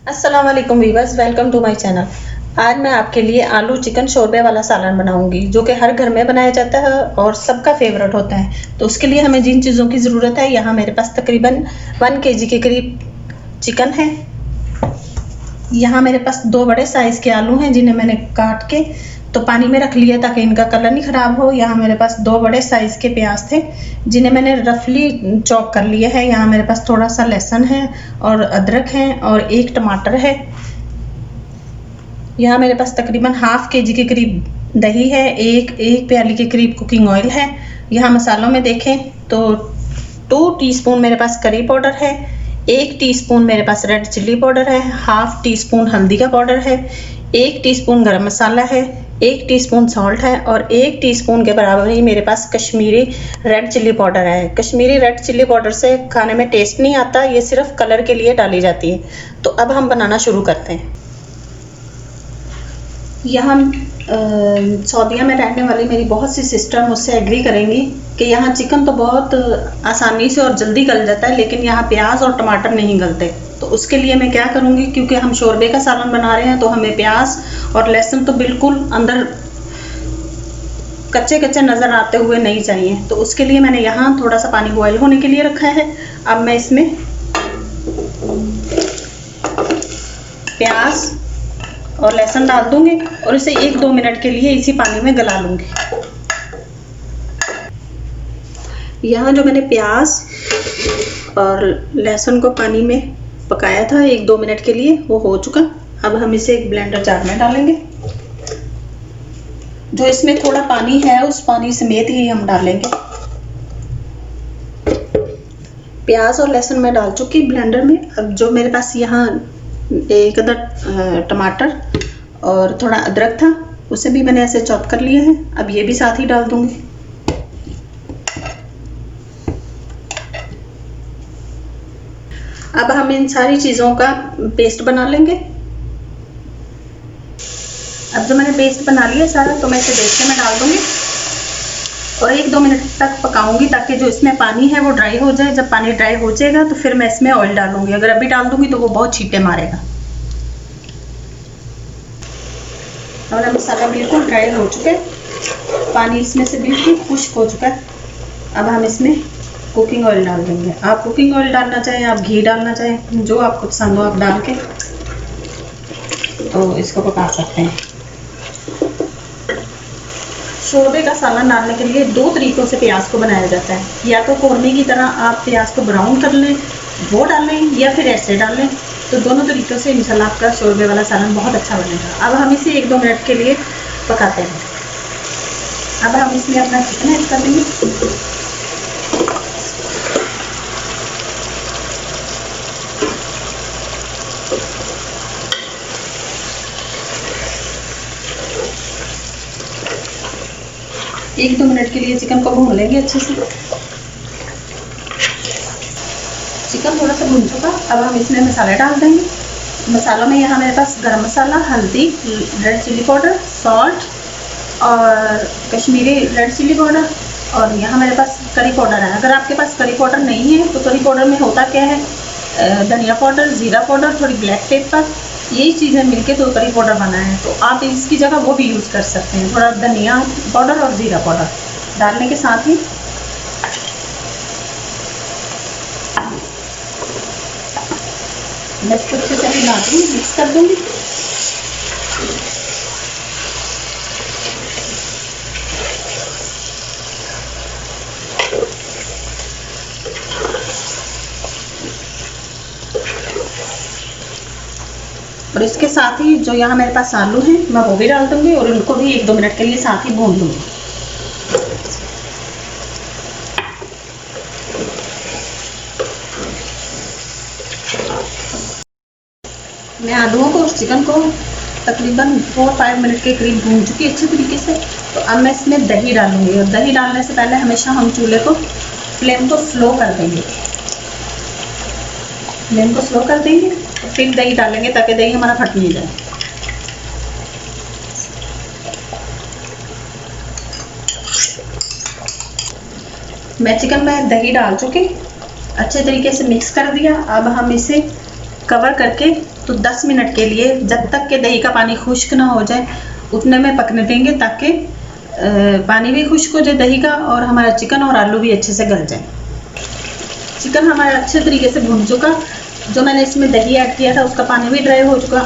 अस्सलाम वालेकुम viewers, welcome to my channel. आज मैं आपके लिए आलू चिकन शोरबे वाला सालन बनाऊंगी जो कि हर घर में बनाया जाता है और सबका फेवरेट होता है। तो उसके लिए हमें जिन चीज़ों की ज़रूरत है, यहाँ मेरे पास तकरीबन 1 केजी के करीब चिकन है। यहाँ मेरे पास 2 बड़े साइज़ के आलू हैं जिन्हें मैंने काट के तो पानी में रख लिया ताकि इनका कलर नहीं ख़राब हो। यहाँ मेरे पास 2 बड़े साइज़ के प्याज थे जिन्हें मैंने रफली चॉप कर लिया है। यहाँ मेरे पास थोड़ा सा लहसुन है और अदरक है और 1 टमाटर है। यहाँ मेरे पास तकरीबन हाफ केजी के करीब दही है, एक प्याली के करीब कुकिंग ऑयल है। यहाँ मसालों में देखें तो 2 टीस्पून मेरे पास करी पाउडर है, 1 टीस्पून मेरे पास रेड चिल्ली पाउडर है, हाफ टी स्पून हल्दी का पाउडर है, 1 टीस्पून गरम मसाला है, 1 टीस्पून सॉल्ट है और 1 टीस्पून के बराबर ही मेरे पास कश्मीरी रेड चिल्ली पाउडर है। कश्मीरी रेड चिल्ली पाउडर से खाने में टेस्ट नहीं आता, ये सिर्फ कलर के लिए डाली जाती है। तो अब हम बनाना शुरू करते हैं। यहाँ सऊदीया में रहने वाली मेरी बहुत सी सिस्टर मुझसे एग्री करेंगी कि यहाँ चिकन तो बहुत आसानी से और जल्दी गल जाता है, लेकिन यहाँ प्याज और टमाटर नहीं गलते। तो उसके लिए मैं क्या करूँगी, क्योंकि हम शोरबे का सालन बना रहे हैं तो हमें प्याज और लहसुन तो बिल्कुल अंदर कच्चे कच्चे नज़र आते हुए नहीं चाहिए। तो उसके लिए मैंने यहाँ थोड़ा सा पानी बॉयल होने के लिए रखा है। अब मैं इसमें प्याज और लहसुन डाल दूंगी और इसे 1-2 मिनट के लिए इसी पानी में गला लूंगी। यहाँ जो मैंने प्याज और लहसुन को पानी में पकाया था 1-2 मिनट के लिए, वो हो चुका। अब हम इसे एक ब्लेंडर जार में डालेंगे। जो इसमें थोड़ा पानी है उस पानी समेत ही हम डालेंगे। प्याज और लहसुन मैं डाल चुकी ब्लेंडर में। अब जो मेरे पास यहाँ 1 अदद टमाटर और थोड़ा अदरक था, उसे भी मैंने ऐसे चॉप कर लिया है। अब ये भी साथ ही डाल दूंगी। अब हम इन सारी चीज़ों का पेस्ट बना लेंगे। अब जो मैंने पेस्ट बना लिया सारा, तो मैं इसे देगचे में डाल दूंगी और 1-2 मिनट तक पकाऊंगी ताकि जो इसमें पानी है वो ड्राई हो जाए। जब पानी ड्राई हो जाएगा तो फिर मैं इसमें ऑयल डालूंगी। अगर अभी डाल दूंगी तो वो बहुत छींटे मारेगा। हमारा मसाला बिल्कुल ड्राई हो चुका है, पानी इसमें से बिल्कुल खुश्क हो चुका है। अब हम इसमें कुकिंग ऑयल डाल देंगे। आप कुकिंग ऑयल डालना चाहें, आप घी डालना चाहें, जो आपको पसंद हो आप डाल के तो इसको पका सकते हैं। शोरबे का सालन डालने के लिए 2 तरीक़ों से प्याज को बनाया जाता है। या तो कौरमे की तरह आप प्याज को ब्राउन कर लें, वो डालें, या फिर ऐसे डालें। तो दोनों तरीक़ों से इंशाल्लाह आपका शोरबे वाला सालन बहुत अच्छा बनेगा। अब हम इसे 1-2 मिनट के लिए पकाते हैं। अब हम इसमें अपना चिकन ऐड कर देंगे। एक 2 मिनट के लिए चिकन को भून लेंगे अच्छे से। चिकन थोड़ा सा भून चुका। अब हम इसमें मसाले डाल देंगे। मसालों में यहाँ मेरे पास गरम मसाला, हल्दी, रेड चिल्ली पाउडर, सॉल्ट और कश्मीरी रेड चिल्ली पाउडर और यहाँ मेरे पास करी पाउडर है। अगर आपके पास करी पाउडर नहीं है तो करी पाउडर में होता क्या है, धनिया पाउडर, ज़ीरा पाउडर, थोड़ी ब्लैक पेपर, यही चीज़ें मिलके तो करी पाउडर बना है। तो आप इसकी जगह वो भी यूज़ कर सकते हैं। थोड़ा धनिया पाउडर और ज़ीरा पाउडर डालने के साथ ही मैं इसको अच्छे से मिला दूँगी, मिक्स कर दूँगी। और इसके साथ ही जो यहाँ मेरे पास आलू हैं मैं वो भी डाल दूँगी और उनको भी 1-2 मिनट के लिए साथ ही भून लूँगी। मैं आलूओं को और चिकन को तकरीबन 4-5 मिनट के करीब भून चुकी अच्छे तरीके से। तो अब मैं इसमें दही डालूँगी और दही डालने से पहले हमेशा हम चूल्हे को फ्लेम को स्लो कर देंगे। फ्लेम को स्लो कर देंगे तो फिर दही डालेंगे ताकि दही हमारा फट नहीं जाए। मैं चिकन में दही डाल चुकी, अच्छे तरीके से मिक्स कर दिया। अब हम इसे कवर करके तो 10 मिनट के लिए, जब तक के दही का पानी खुश्क ना हो जाए उतने में पकने देंगे, ताकि पानी भी खुश्क हो जाए दही का और हमारा चिकन और आलू भी अच्छे से गल जाए। चिकन हमारा अच्छे तरीके से भुन चुका, जो मैंने इसमें दही ऐड किया था उसका पानी भी ड्राई हो चुका,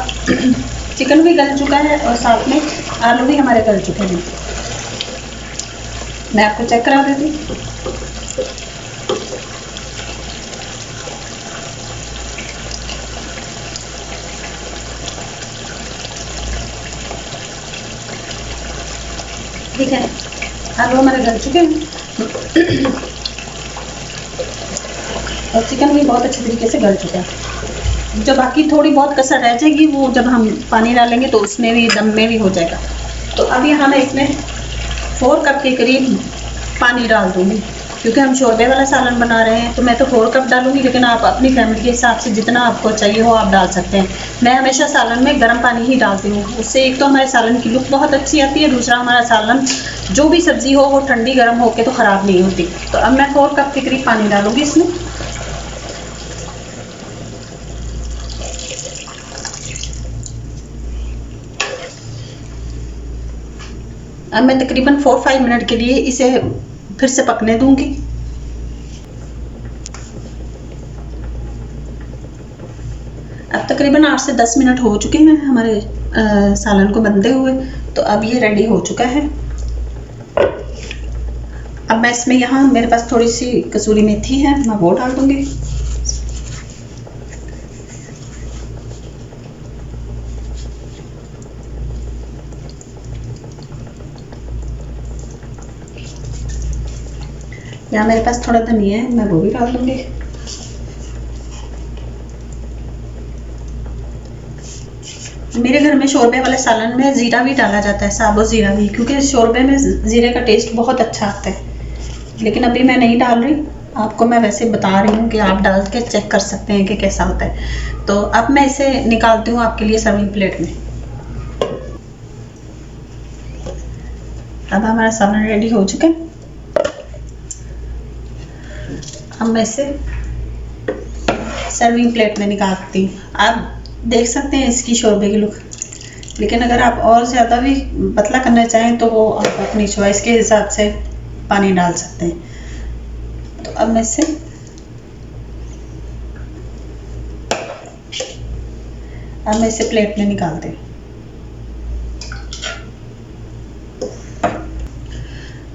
चिकन भी गल चुका है और साथ में आलू भी हमारे गल चुके हैं। मैं आपको चेक करा देती हूँ। ठीक है, आलू हमारे गल चुके हैं और चिकन भी बहुत अच्छे तरीके से गल चुका है। जो बाकी थोड़ी बहुत कसर रह जाएगी वो जब हम पानी डालेंगे तो उसमें भी, दम में भी हो जाएगा। तो अब यहाँ मैं इसमें 4 कप के करीब पानी डाल दूँगी, क्योंकि हम शोरबे वाला सालन बना रहे हैं तो मैं तो 4 कप डालूँगी, लेकिन आप अपनी फैमिली के हिसाब से जितना आपको चाहिए हो आप डाल सकते हैं। मैं हमेशा सालन में गर्म पानी ही डालती हूँ, उससे एक तो हमारे सालन की लुक बहुत अच्छी आती है, दूसरा हमारा सालन जो भी सब्ज़ी हो वो ठंडी गर्म होके तो ख़राब नहीं होती। तो अब मैं 4 कप के करीब पानी डालूँगी इसमें। अब मैं तकरीबन 4-5 मिनट के लिए इसे फिर से पकने दूंगी। अब तकरीबन 8 से 10 मिनट हो चुके हैं हमारे सालन को बनते हुए, तो अब ये रेडी हो चुका है। अब मैं इसमें, यहाँ मेरे पास थोड़ी सी कसूरी मेथी है, मैं वो डाल दूंगी। यहाँ मेरे पास थोड़ा धनिया है, मैं वो भी डाल दूंगी। मेरे घर में शोरबे वाले सालन में ज़ीरा भी डाला जाता है, साबुत ज़ीरा भी, क्योंकि शोरबे में ज़ीरे का टेस्ट बहुत अच्छा आता है। लेकिन अभी मैं नहीं डाल रही, आपको मैं वैसे बता रही हूँ कि आप डाल के चेक कर सकते हैं कि कैसा होता है। तो अब मैं इसे निकालती हूँ आपके लिए सर्विंग प्लेट में। अब हमारा सालन रेडी हो चुका है। अब मैं इसे सर्विंग प्लेट में निकालती हूँ। आप देख सकते हैं इसकी शोरबे की लुक, लेकिन अगर आप और ज़्यादा भी पतला करना चाहें तो वो आप अपनी चॉइस के हिसाब से पानी डाल सकते हैं। तो अब मैं इसे प्लेट में निकालती हूँ।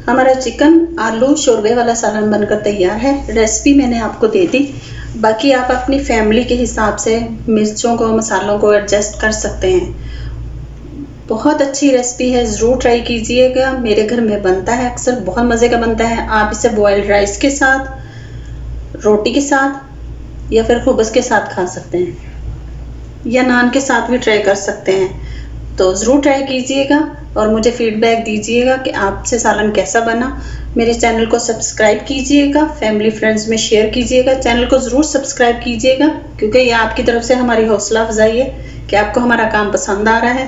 हमारा चिकन आलू शोरबे वाला सालन बनकर तैयार है। रेसिपी मैंने आपको दे दी, बाकी आप अपनी फैमिली के हिसाब से मिर्चों को, मसालों को एडजस्ट कर सकते हैं। बहुत अच्छी रेसिपी है, ज़रूर ट्राई कीजिएगा। मेरे घर में बनता है अक्सर, बहुत मज़े का बनता है। आप इसे बॉइल्ड राइस के साथ, रोटी के साथ या फिर खुबस के साथ खा सकते हैं, या नान के साथ भी ट्राई कर सकते हैं। तो ज़रूर ट्राई कीजिएगा और मुझे फीडबैक दीजिएगा कि आपसे सालन कैसा बना। मेरे चैनल को सब्सक्राइब कीजिएगा, फैमिली फ्रेंड्स में शेयर कीजिएगा। चैनल को ज़रूर सब्सक्राइब कीजिएगा, क्योंकि ये आपकी तरफ से हमारी हौसला अफजाई है कि आपको हमारा काम पसंद आ रहा है।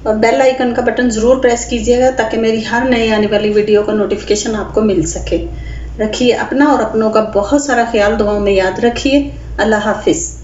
और बेल आइकन का बटन ज़रूर प्रेस कीजिएगा ताकि मेरी हर नई आने वाली वीडियो का नोटिफिकेशन आपको मिल सके। रखिए अपना और अपनों का बहुत सारा ख्याल, दुआओं में याद रखिए। अल्लाह हाफिज़।